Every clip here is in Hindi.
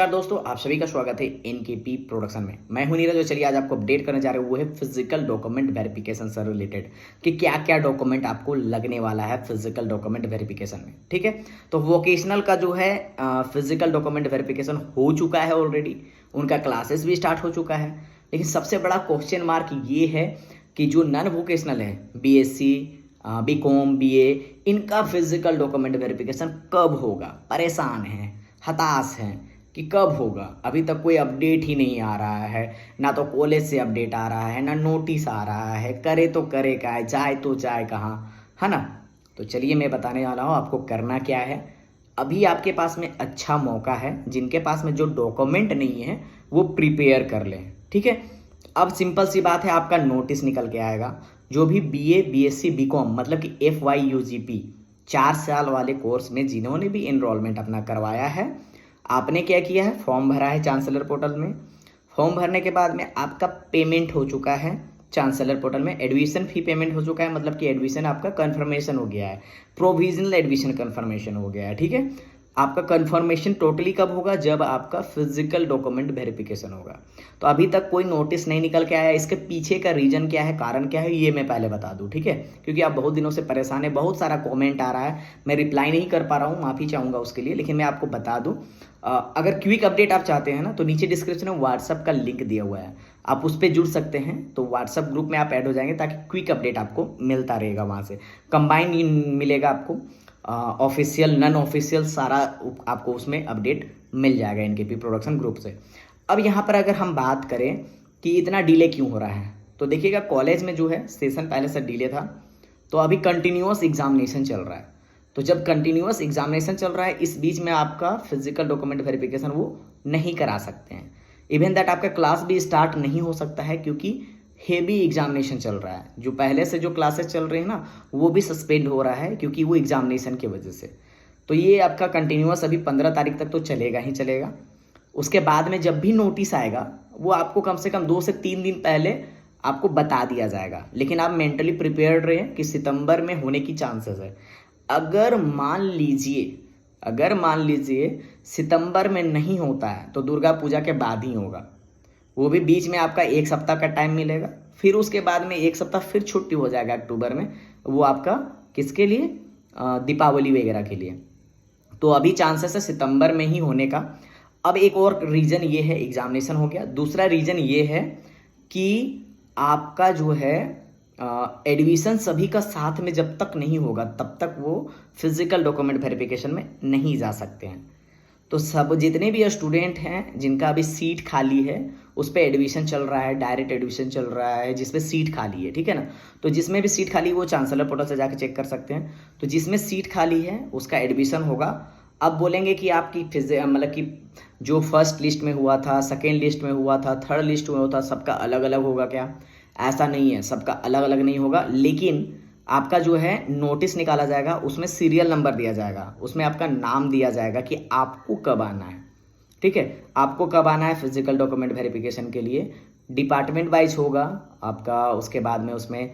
नमस्कार दोस्तों, आप सभी का स्वागत है एनकेपी प्रोडक्शन में। मैं हूं नीरज और चलिए आज आपको अपडेट करने जा रहे हैं वो है फिजिकल डॉक्यूमेंट वेरिफिकेशन से रिलेटेड कि क्या क्या डॉक्यूमेंट आपको लगने वाला है फिजिकल डॉक्यूमेंट वेरिफिकेशन में। ठीक है, तो वोकेशनल का जो है फिजिकल डॉक्यूमेंट वेरिफिकेशन हो चुका है ऑलरेडी, उनका क्लासेस भी स्टार्ट हो चुका है। लेकिन सबसे बड़ा क्वेश्चन मार्क ये है कि जो नॉन वोकेशनल है BSc BCom BA, इनका फिजिकल डॉक्यूमेंट वेरिफिकेशन कब होगा। परेशान हैं, हताश हैं कि कब होगा। अभी तक कोई अपडेट ही नहीं आ रहा है, ना तो कॉलेज से अपडेट आ रहा है, ना नोटिस आ रहा है। करे तो करे क्या है, जाए तो जाए कहाँ, है ना। तो चलिए मैं बताने वाला हूँ आपको करना क्या है। अभी आपके पास में अच्छा मौका है, जिनके पास में जो डॉक्यूमेंट नहीं है वो प्रिपेयर कर लें। ठीक है, अब सिंपल सी बात है, आपका नोटिस निकल के आएगा। जो भी BA BSc BCom मतलब कि FYUGP 4 साल वाले कोर्स में जिन्होंने भी इनरोलमेंट अपना करवाया है, आपने क्या किया है, फॉर्म भरा है चांसलर पोर्टल में। फॉर्म भरने के बाद में आपका पेमेंट हो चुका है चांसलर पोर्टल में, एडमिशन फी पेमेंट हो चुका है, मतलब कि एडमिशन आपका कन्फर्मेशन हो गया है, प्रोविजनल एडमिशन कन्फर्मेशन हो गया है। ठीक है, आपका कन्फर्मेशन टोटली कब होगा, जब आपका फिजिकल डॉक्यूमेंट वेरिफिकेशन होगा। तो अभी तक कोई नोटिस नहीं निकल के आया। इसके पीछे का रीजन क्या है, कारण क्या है, ये मैं पहले बता दूं। ठीक है, क्योंकि आप बहुत दिनों से परेशान है, बहुत सारा कमेंट आ रहा है, मैं रिप्लाई नहीं कर पा रहा हूँ, माफ़ी चाहूँगा उसके लिए। लेकिन मैं आपको बता दूँ, अगर क्विक अपडेट आप चाहते हैं ना, तो नीचे डिस्क्रिप्शन में व्हाट्सअप का लिंक दिया हुआ है, आप उस पर जुड़ सकते हैं। तो व्हाट्सअप ग्रुप में आप ऐड हो जाएंगे ताकि क्विक अपडेट आपको मिलता रहेगा वहाँ से। कंबाइन मिलेगा आपको, ऑफिशियल नॉन ऑफिशियल सारा आपको उसमें अपडेट मिल जाएगा एनकेपी प्रोडक्शन ग्रुप से। अब यहाँ पर अगर हम बात करें कि इतना डिले क्यों हो रहा है, तो देखिएगा कॉलेज में जो है सेशन पहले से डिले था, तो अभी कंटिन्यूअस एग्जामिनेशन चल रहा है। तो जब कंटिन्यूअस एग्जामिनेशन चल रहा है, इस बीच में आपका फिजिकल डॉक्यूमेंट वेरिफिकेशन वो नहीं करा सकते हैं। इवन दैट आपका क्लास भी स्टार्ट नहीं हो सकता है, क्योंकि हेवी एग्जामिनेशन चल रहा है। जो पहले से जो क्लासेस चल रहे हैं ना, वो भी सस्पेंड हो रहा है क्योंकि वो एग्जामिनेशन की वजह से। तो ये आपका कंटिन्यूअस अभी 15 तारीख तक तो चलेगा ही चलेगा। उसके बाद में जब भी नोटिस आएगा, वो आपको कम से कम 2 से 3 दिन पहले आपको बता दिया जाएगा। लेकिन आप मेंटली प्रिपेयर्ड रहें कि सितंबर में होने की चांसेस है। अगर मान लीजिए सितंबर में नहीं होता है, तो दुर्गा पूजा के बाद ही होगा। वो भी बीच में आपका 1 सप्ताह का टाइम मिलेगा, फिर उसके बाद में 1 सप्ताह फिर छुट्टी हो जाएगा अक्टूबर में। वो आपका किसके लिए, दीपावली वगैरह के लिए। तो अभी चांसेस है सितंबर में ही होने का। अब एक और रीज़न ये है, एग्जामिनेशन हो गया। दूसरा रीज़न ये है कि आपका जो है एडमिशन सभी का साथ में जब तक नहीं होगा, तब तक वो फिजिकल डॉक्यूमेंट वेरिफिकेशन में नहीं जा सकते हैं। तो सब जितने भी स्टूडेंट हैं जिनका अभी सीट खाली है, उस पर एडमिशन चल रहा है, डायरेक्ट एडमिशन चल रहा है, जिसमें सीट खाली है। ठीक है ना, तो जिसमें भी सीट खाली है वो चांसलर पोर्टल से जाकर चेक कर सकते हैं। तो जिसमें सीट खाली है उसका एडमिशन होगा। अब बोलेंगे कि आपकी मतलब कि जो फर्स्ट लिस्ट में हुआ था, सेकेंड लिस्ट में हुआ था, थर्ड लिस्ट में हुआ था, सबका अलग अलग होगा क्या? ऐसा नहीं है, सबका अलग अलग नहीं होगा। लेकिन आपका जो है नोटिस निकाला जाएगा, उसमें सीरियल नंबर दिया जाएगा, उसमें आपका नाम दिया जाएगा कि आपको कब आना है। ठीक है, आपको कब आना है फिजिकल डॉक्यूमेंट वेरिफिकेशन के लिए। डिपार्टमेंट वाइज होगा आपका। उसके बाद में उसमें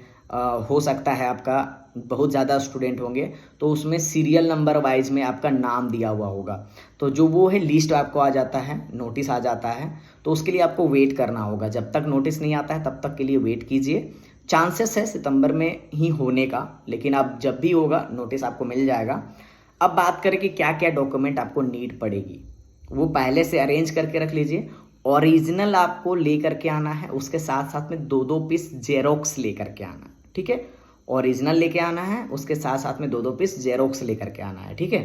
हो सकता है आपका बहुत ज़्यादा स्टूडेंट होंगे, तो उसमें सीरियल नंबर वाइज में आपका नाम दिया हुआ होगा। तो जो वो है लिस्ट आपको आ जाता है, नोटिस आ जाता है, तो उसके लिए आपको वेट करना होगा। जब तक नोटिस नहीं आता है तब तक के लिए वेट कीजिए। चांसेस है सितंबर में ही होने का, लेकिन अब जब भी होगा नोटिस आपको मिल जाएगा। अब बात करें कि क्या क्या डॉक्यूमेंट आपको नीड पड़ेगी, वो पहले से अरेंज करके रख लीजिए। ओरिजिनल आपको लेकर के आना है, उसके साथ साथ में 2-2 पीस जेरोक्स लेकर के आना है। ठीक है, ओरिजिनल लेके आना है, उसके साथ साथ में 2-2 पीस जेरोक्स लेकर के आना है। ठीक है,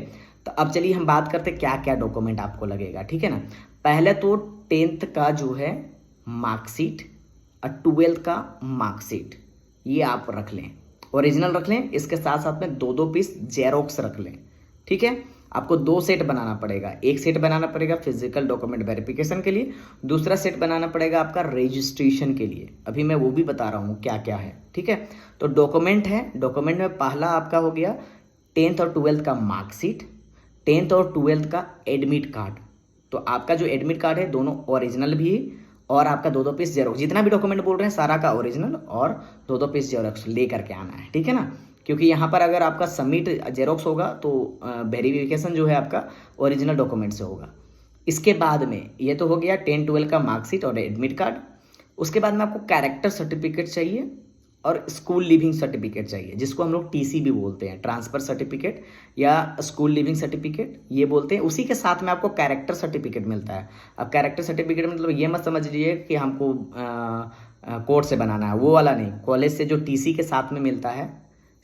तो अब चलिए हम बात करते हैं क्या क्या डॉक्यूमेंट आपको लगेगा। ठीक है ना, पहले तो 10th का जो है मार्कशीट और 12th का मार्कशीट, ये आप रख लें, ओरिजिनल रख लें। इसके साथ साथ में 2-2 पीस जेरोक्स रख लें। ठीक है, आपको 2 सेट बनाना पड़ेगा। एक सेट बनाना पड़ेगा फिजिकल डॉक्यूमेंट वेरिफिकेशन के लिए, दूसरा सेट बनाना पड़ेगा आपका रजिस्ट्रेशन के लिए। अभी मैं वो भी बता रहा हूँ क्या क्या है। ठीक है, तो डॉक्यूमेंट है, डॉक्यूमेंट में पहला आपका हो गया 10th और 12th का मार्कशीट, 10th और 12th का एडमिट कार्ड। तो आपका जो एडमिट कार्ड है दोनों ओरिजिनल भी, और आपका 2-2 पीस जेरोक्स, जितना भी डॉक्यूमेंट बोल रहे हैं सारा का ओरिजिनल और 2-2 पीस जेरोक्स लेकर के आना है। ठीक है ना, क्योंकि यहाँ पर अगर आपका सबमिट जेरोक्स होगा तो वेरिफिकेशन जो है आपका ओरिजिनल डॉक्यूमेंट से होगा। इसके बाद में ये तो हो गया 10-12 का मार्कशीट और एडमिट कार्ड। उसके बाद में आपको कैरेक्टर सर्टिफिकेट चाहिए और स्कूल लिविंग सर्टिफिकेट चाहिए, जिसको हम लोग टीसी भी बोलते हैं, ट्रांसफ़र सर्टिफिकेट या स्कूल लिविंग सर्टिफिकेट ये बोलते हैं। उसी के साथ में आपको कैरेक्टर सर्टिफिकेट मिलता है। अब कैरेक्टर सर्टिफिकेट मतलब ये मत समझ लीजिए कि हमको कोर्ट से बनाना है, वो वाला नहीं। कॉलेज से जो टीसी के साथ में मिलता है,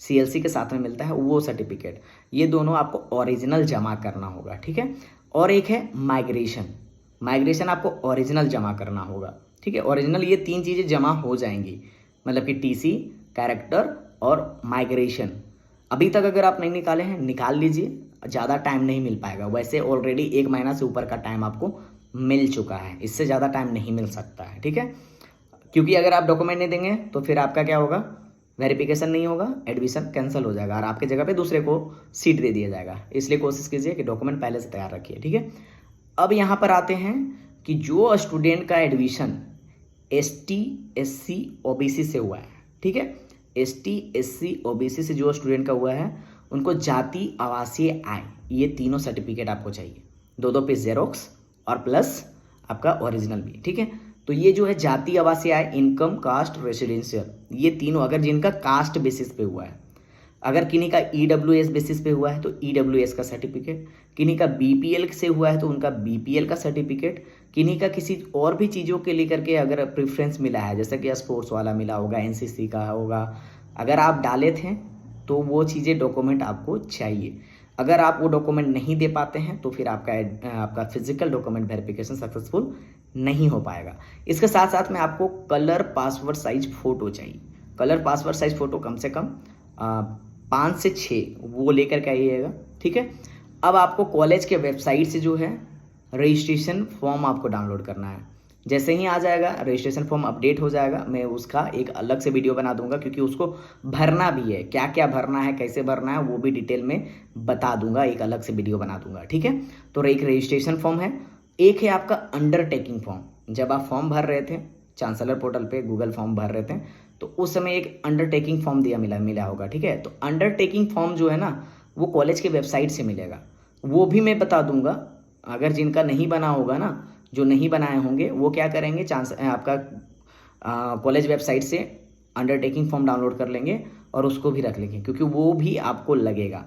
सीएलसी के साथ में मिलता है, वो सर्टिफिकेट, ये दोनों आपको ओरिजिनल जमा करना होगा, ठीक है। और एक है माइग्रेशन आपको ओरिजिनल जमा करना होगा, ठीक है। ओरिजिनल ये 3 चीज़ें जमा हो जाएंगी, मतलब कि टीसी, कैरेक्टर और माइग्रेशन। अभी तक अगर आप नहीं निकाले हैं, निकाल लीजिए, ज़्यादा टाइम नहीं मिल पाएगा। वैसे ऑलरेडी 1 महीना से ऊपर का टाइम आपको मिल चुका है, इससे ज़्यादा टाइम नहीं मिल सकता है, ठीक है। क्योंकि अगर आप डॉक्यूमेंट नहीं देंगे तो फिर आपका क्या होगा, वेरिफिकेशन नहीं होगा, एडमिशन कैंसिल हो जाएगा और आपके जगह पे दूसरे को सीट दे दिया जाएगा। इसलिए कोशिश कीजिए कि डॉक्यूमेंट पहले से तैयार रखिए, ठीक है। अब यहाँ पर आते हैं कि जो स्टूडेंट का एडमिशन ST SC OBC से हुआ है, ठीक है, ST SC OBC से जो स्टूडेंट का हुआ है, उनको जाति, आवासीय, आय, ये तीनों सर्टिफिकेट आपको चाहिए, 2-2 पीस जेरोक्स और प्लस आपका ओरिजिनल भी, ठीक है। तो ये जो है जाति, आवासीय, आय, इनकम, कास्ट, रेसिडेंशियल, ये तीनों अगर जिनका कास्ट बेसिस पे हुआ है, अगर किन्हीं का EWS बेसिस पे हुआ है तो EWS का सर्टिफिकेट, किन्हीं का BPL से हुआ है तो उनका BPL का सर्टिफिकेट, किन्हीं का किसी और भी चीज़ों के लेकर के अगर प्रेफरेंस मिला है, जैसे कि स्पोर्ट्स वाला मिला होगा, NCC का होगा, अगर आप डाले थे तो वो चीज़ें डॉक्यूमेंट आपको चाहिए। अगर आप वो डॉक्यूमेंट नहीं दे पाते हैं तो फिर आपका फिजिकल डॉक्यूमेंट वेरिफिकेशन सक्सेसफुल नहीं हो पाएगा। इसके साथ साथ में आपको कलर पासवर्ड साइज फ़ोटो चाहिए। कलर पासवर्ड साइज फ़ोटो कम से कम 5 से 6 वो लेकर के आइएगा, ठीक है। अब आपको कॉलेज के वेबसाइट से जो है रजिस्ट्रेशन फॉर्म आपको डाउनलोड करना है। जैसे ही आ जाएगा रजिस्ट्रेशन फॉर्म अपडेट हो जाएगा, मैं उसका एक अलग से वीडियो बना दूंगा, क्योंकि उसको भरना भी है, क्या क्या भरना है, कैसे भरना है, वो भी डिटेल में बता दूंगा, एक अलग से वीडियो बना दूंगा, ठीक है। तो एक रजिस्ट्रेशन फॉर्म है, एक है आपका अंडरटेकिंग फॉर्म। जब आप फॉर्म भर रहे थे चांसलर पोर्टल पे, गूगल फॉर्म भर रहे थे, तो उस समय एक अंडरटेकिंग फॉर्म मिला होगा, ठीक है। तो अंडरटेकिंग फॉर्म जो है ना, वो कॉलेज के वेबसाइट से मिलेगा, वो भी मैं बता दूंगा। अगर जिनका नहीं बना होगा ना, जो नहीं बनाए होंगे, वो क्या करेंगे, आपका कॉलेज वेबसाइट से अंडरटेकिंग फॉर्म डाउनलोड कर लेंगे और उसको भी रख लेंगे, क्योंकि वो भी आपको लगेगा।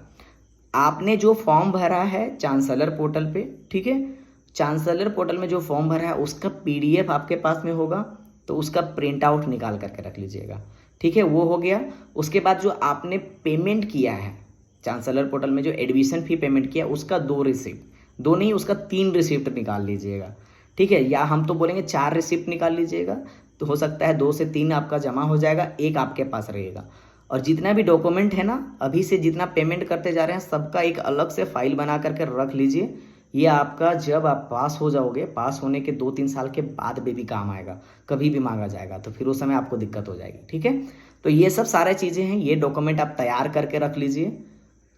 आपने जो फॉर्म भरा है चांसलर पोर्टल पे, ठीक है, चांसलर पोर्टल में जो फॉर्म भरा है उसका PDF आपके पास में होगा, तो उसका प्रिंट आउट निकाल करके रख लीजिएगा, ठीक है। वो हो गया। उसके बाद जो आपने पेमेंट किया है चांसलर पोर्टल में, जो एडमिशन फ़ी पेमेंट किया, उसका 2 रिसिप्ट, 2 नहीं उसका 3 रिसिप्ट निकाल लीजिएगा, ठीक है। या हम तो बोलेंगे 4 रिसिप्ट निकाल लीजिएगा, तो हो सकता है 2 से 3 आपका जमा हो जाएगा, एक आपके पास रहेगा। और जितना भी डॉक्यूमेंट है ना, अभी से जितना पेमेंट करते जा रहे हैं, सबका एक अलग से फाइल बना करके रख लीजिए। ये आपका जब आप पास हो जाओगे, पास होने के 2-3 साल के बाद भी काम आएगा, कभी भी मांगा जाएगा, तो फिर उस समय आपको दिक्कत हो जाएगी, ठीक है। तो ये सब सारे चीज़ें हैं, ये डॉक्यूमेंट आप तैयार करके रख लीजिए।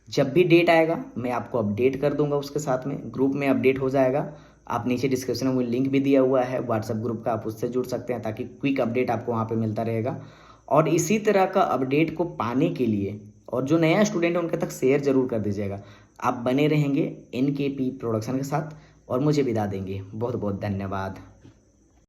जब भी डेट आएगा मैं आपको अपडेट कर दूंगा, उसके साथ में ग्रुप में अपडेट हो जाएगा। आप नीचे डिस्क्रिप्शन में लिंक भी दिया हुआ है व्हाट्सएप ग्रुप का, आप उससे जुड़ सकते हैं, ताकि क्विक अपडेट आपको वहाँ पे मिलता रहेगा। और इसी तरह का अपडेट को पाने के लिए, और जो नया स्टूडेंट है उनके तक शेयर जरूर कर दीजिएगा। आप बने रहेंगे NKP प्रोडक्शन के साथ और मुझे विदा देंगे। बहुत बहुत धन्यवाद।